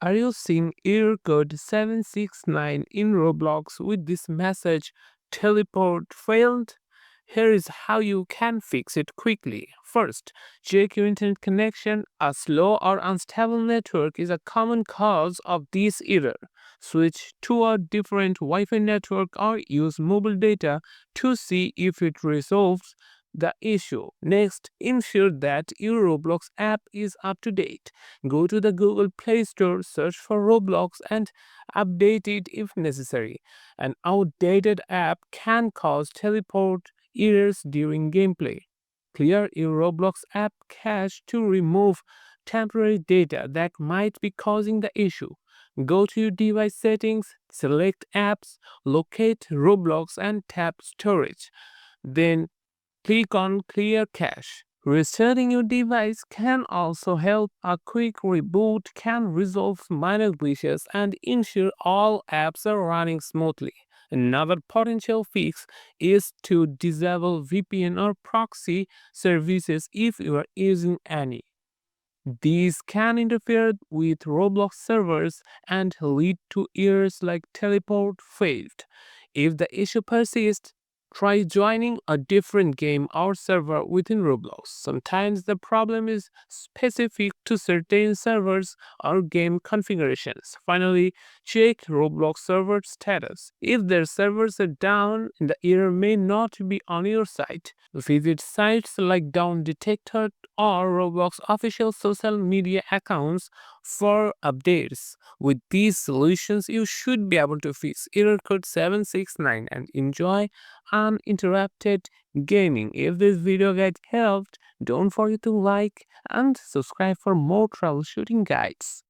Are you seeing error code 769 in Roblox with this message teleport failed? Here is how you can fix it quickly. First, check your internet connection. A slow or unstable network is a common cause of this error. Switch to a different Wi Fi network or use mobile data to see if it resolves the issue. Next, ensure that your Roblox app is up to date. Go to the Google Play Store, search for Roblox, and update it if necessary. An outdated app can cause teleport errors during gameplay. Clear your Roblox app cache to remove temporary data that might be causing the issue. Go to your device settings, select apps, locate Roblox, and tap storage. Then click on Clear Cache. Restarting your device can also help. A quick reboot can resolve minor glitches and ensure all apps are running smoothly. Another potential fix is to disable VPN or proxy services if you are using any. These can interfere with Roblox servers and lead to errors like teleport failed. If the issue persists, try joining a different game or server within Roblox. Sometimes the problem is specific to certain servers or game configurations. Finally, check Roblox server status. If their servers are down, the error may not be on your site. Visit sites like Down Detector or Roblox official social media accounts for updates. With these solutions, you should be able to fix error code 769 and enjoy uninterrupted gaming. If this video guide helped, don't forget to like and subscribe for more troubleshooting guides.